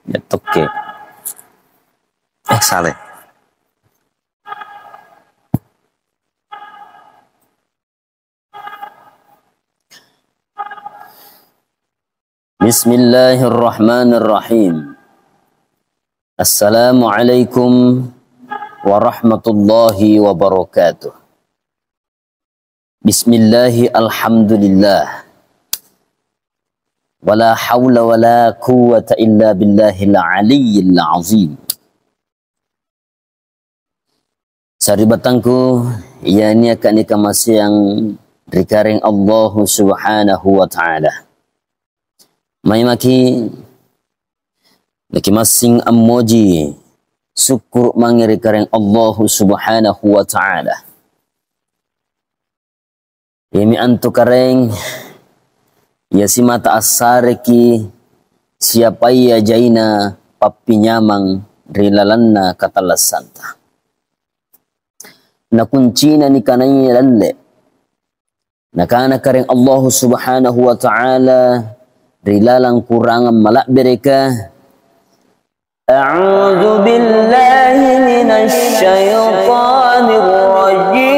Ya toke. Salah. Bismillahirrahmanirrahim. Assalamualaikum warahmatullahi wabarakatuh. Bismillahi alhamdulillah. Wala hawla wala quwwata illa billahil aliyyil azim. Saribatangku, ia ni akan masih yang dikaring Allah subhanahu wa ta'ala. May maki masing amoji syukur mangiri kareng Allah subhanahu wa ta'ala. Yami antu kareng ya si mata asareki siapa ya jaina papinyamang rilalanna katalasanta. Na kuncina ni kananya lalle. Nakana kareng Allah subhanahu wa ta'ala rilalang kurangan malak mereka. A'udzu billahi minasy syaithanir rajim.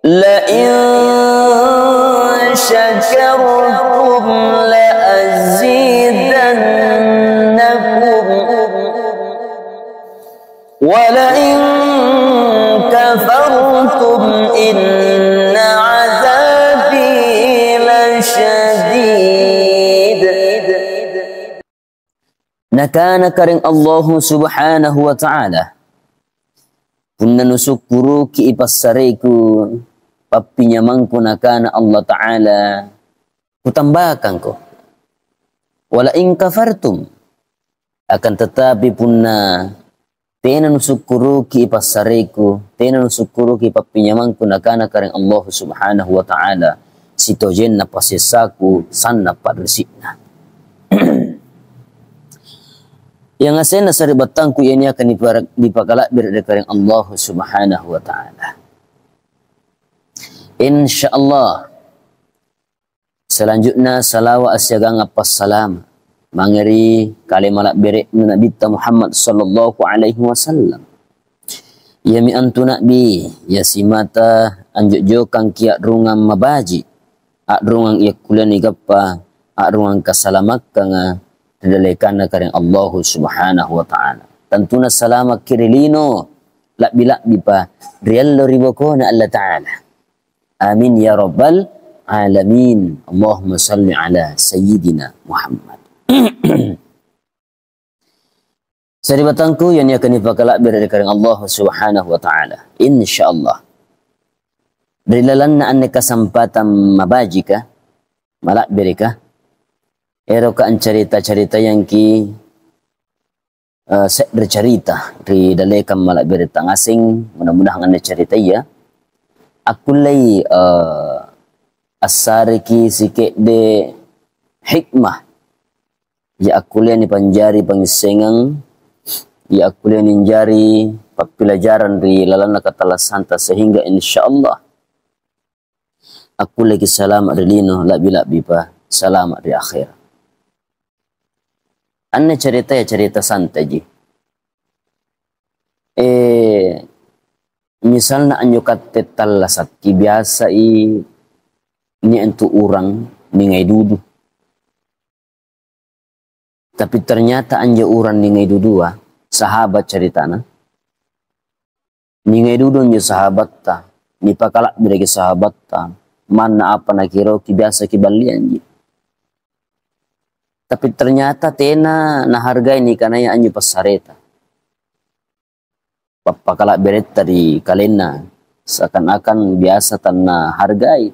La in syakartum la azidannakum wa la in kafartum inna azabi lasyadid. Nakana karing Allah subhanahu wa ta'ala kunna nusukuru ki ipassareku papinyamangku nakana Allah ta'ala kutambahkan ko wala in kafartum akan tetapi punna tena nusukuru ki ipassareku tena nusukuru ki papinyamangku nakana karing Allah subhanahu wa ta'ala sitojen na pasisaku sanna padresina. Yang asen na saribatangku ini akan dipakalak berdekat Allah subhanahu wa ta'ala. InsyaAllah. Selanjutnya salawa asyagang apassalam. Mangeri kalimalak berek Nabi Muhammad sallallahu alaihi wasallam. Ya mi antu Nabi. Ya si mata anjuk-jokang kiak rungang mabaji. Ak rungang iya kulian igappa. Ak rungang kasalamak nga. Didalekan karing Allah subhanahu wa ta'ala. Tentuna salamak kirilino. Lak-bilak bipa. Riyallo riboko na Allah ta'ala. Amin ya rabbal alamin. Allahumma salli ala sayyidina Muhammad. Saribatangku yang akan dipakalak berada karing Allah subhanahu wa ta'ala. InsyaAllah. Berilalan na ane kesempatan mabajika. Malak berika. Erokaan cerita-cerita yang ki bercerita di dalekan malak berita ngasing mudah-mudahan anda cerita ya. Aku lay asariki sikit de hikmah ya aku lay ni panjari pangisengang ya aku lay ninjari pelajaran di lalana katalasanta sehingga insyaallah aku lagi selamat di lino labi pa selamat di akhir. Anne cerita ya cerita santai ji. Misalnya anyo katet talasat ki biasa ini entu orang ningai dudu. Tapi ternyata anja orang ningai dudua sahabat ceritana. Ningai dudu nya sahabat ta. Ni pakalak biragi sahabat ta. Mana apa nakiro ki biasa ki balian ji. Tapi ternyata tena nahargai ni kanaya anju pasareta. Papakalak bereta di kalena seakan-akan biasa tanah hargai.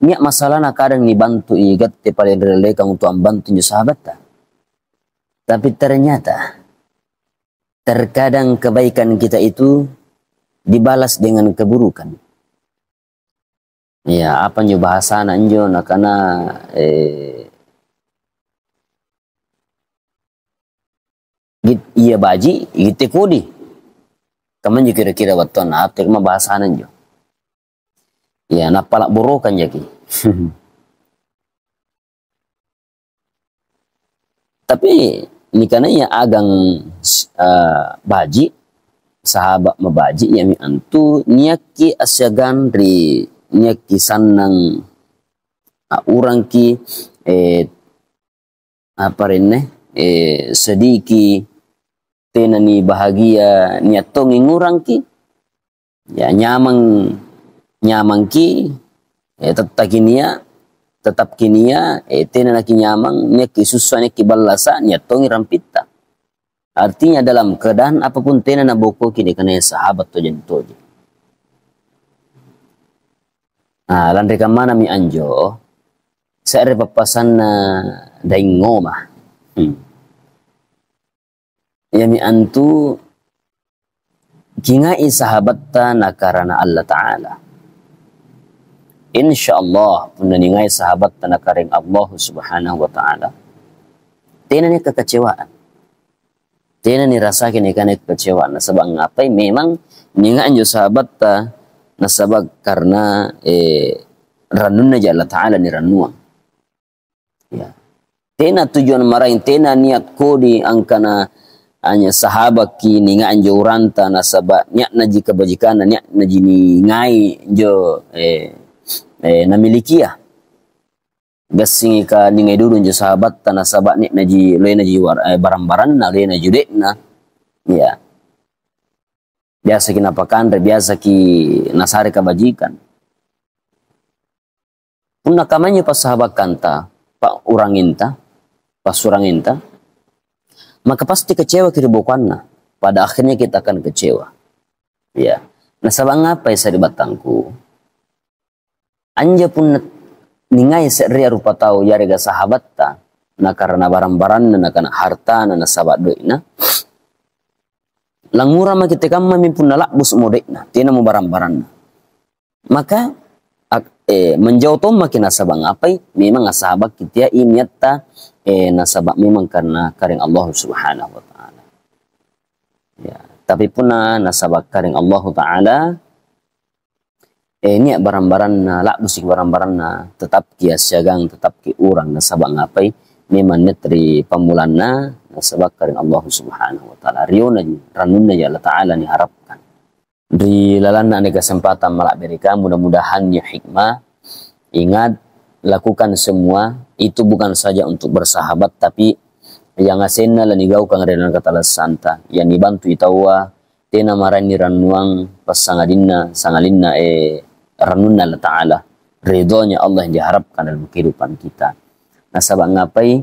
Niak masalah na kadang ni bantu igat te paling relekang untuk ambantu nyo sahabat ta. Tapi ternyata terkadang kebaikan kita itu dibalas dengan keburukan. Ya apa nyo bahasa nanjo nakana iya baji ite kudi kaman jo kira-kira waton apa kema bahasanan jo ya napalak borokan jaki Tapi ni kana ya agang baji sahabat mabaji ya mi antu niaki asyagan ri niaki sanang orang ki apa rene sediki tena ni bahagia niatong ngurang ki ya nyamang ki tetap kinia tena naki nyamang niaki susah niaki balasa niatong rampita. Artinya dalam keadaan apapun tena na boko kini kana sahabat tojen toje. Nah, lan reka mana mi anjo sa papasan na daing ngoma. Ya mi antu kingai sahabat ta na karana Allah Ta'ala. Insyaallah pun ningai sahabat ta na karing Allah Subhanahu wa Ta'ala. Tena ni kekecewaan. Tena ni rasa kini kan kekecewaan. Nasabag ngapai memang ningai anjo sahabat ta nasabag karena ranun na Allah Ta'ala ni ranuang. Ya. Tena tujuan marahin tena niat ko di angkana hanya sahabat ki ninga anjo uranta nasaba niat naji kebajikan niat naji ni ngai jo namilikia gasingi ka ningai dulu jo sahabat ta nasaba niat naji le naji barang-barang na le naji dek na ya biasa ki napakandre biasa ki nasare kebajikan punna kamanya pas sahabat kanta pak uranginta pas uranginta maka pasti kecewa kiribukanna. Pada akhirnya kita akan kecewa. Ya. Nah sabang apa ya di batangku? Anja pun ningai seria rupa tahu yarega sahabat ta. Na karena barang-barang na kana harta na sahabat doina. Langura ma kita kam mamimpun nalakbus modekna. Tina mo barang-barang. Maka menjauh tom makin nasabang apai memang sahabat kita ingat ta nasabak memang karena karing Allah Subhanahu wa Ta'ala. Ya, tapi puna nasabak karing Allah Ta'ala niat barang-barang na lak musik barang-barang na tetap ki asyagang tetap ki urang nasabak ngapai memang netri pamulanna nasabak karing Allah Subhanahu wa Ta'ala. Riona ranunna ya Allah Ta'ala ni harapkan. Di lalana ada kesempatan malak berikan mudah-mudahan ya hikmah ingat lakukan semua itu bukan saja untuk bersahabat tapi yang asenna lanigau kang renan kata santa yang dibantu itawa tena marani ranuang pasangadinna sangalinna ranunna Allah Ta'ala ridhonya Allah yang diharapkan dalam kehidupan kita. Nah sabab ngapai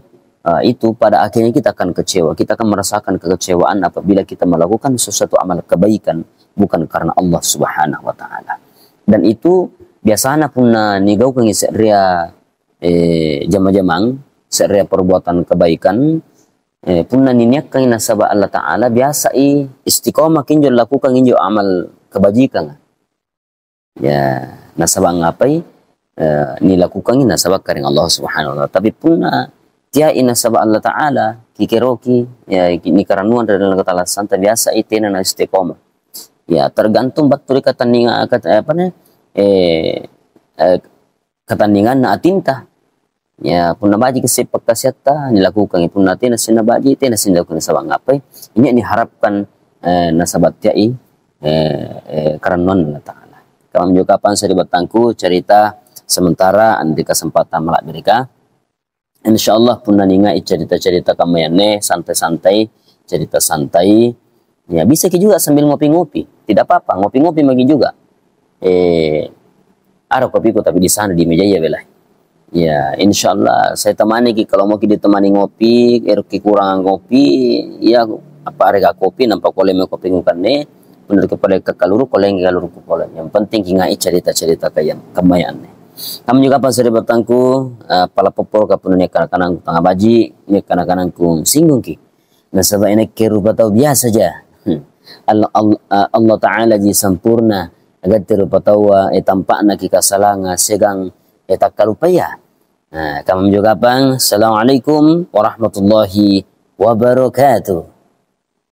itu pada akhirnya kita akan kecewa, kita akan merasakan kekecewaan apabila kita melakukan sesuatu amal kebaikan bukan karena Allah Subhanahu wa Ta'ala. Dan itu biasanya pun nigau kang seria jama-jamang seria perbuatan kebaikan pun niniak kang nasaba Allah Ta'ala biasa istiqomah kinjo lakukan kinjo amal kebajikan. Ya nasaba ngapai ni lakukan nasaba karing Allah Subhanahu wa Ta'ala. Tapi pun tia nasaba Allah Ta'ala kikiroki ya ni karanuan dalam kata santa biasa itena na istiqomah. Ya tergantung betul katandingan katandingan na atinta ya punna baji kesepak kasyata dilakukan punna tena sina baji tena sina lakukan sabang ngapai ini diharapkan nasabat tiai karanuan Allah Ta'ala. Kamu juga kapan saya batangku cerita sementara andi kesempatan malak mereka insyaallah punna ninga cerita-cerita kamayane santai-santai cerita santai. Ya bisa juga sambil ngopi-ngopi, tidak apa-apa ngopi-ngopi bagi juga. Ada kopiku tapi di sana di meja ya belah. Ya insyaallah saya temani ki kalau mau kita ditemani ngopi, ki kurang ngopi, ya apa harga kopi nampak kolem kopi ngukane, benar kepada kekaluru koleng kaluru koleng. Yang penting kingai cerita-cerita kayak kemayane. Kamu juga pas dari batangku pala popol kapununya kanan-kanan tengah baji, ini kanan-kanan ku singgung ki. Nah sebab ini kerupa tahu biasa saja. Allah Ta'ala ji sempurna agar terupatawa tampakna ki kasalanga segang tak kalupaya. Kami juga bang. Assalamualaikum warahmatullahi wabarakatuh.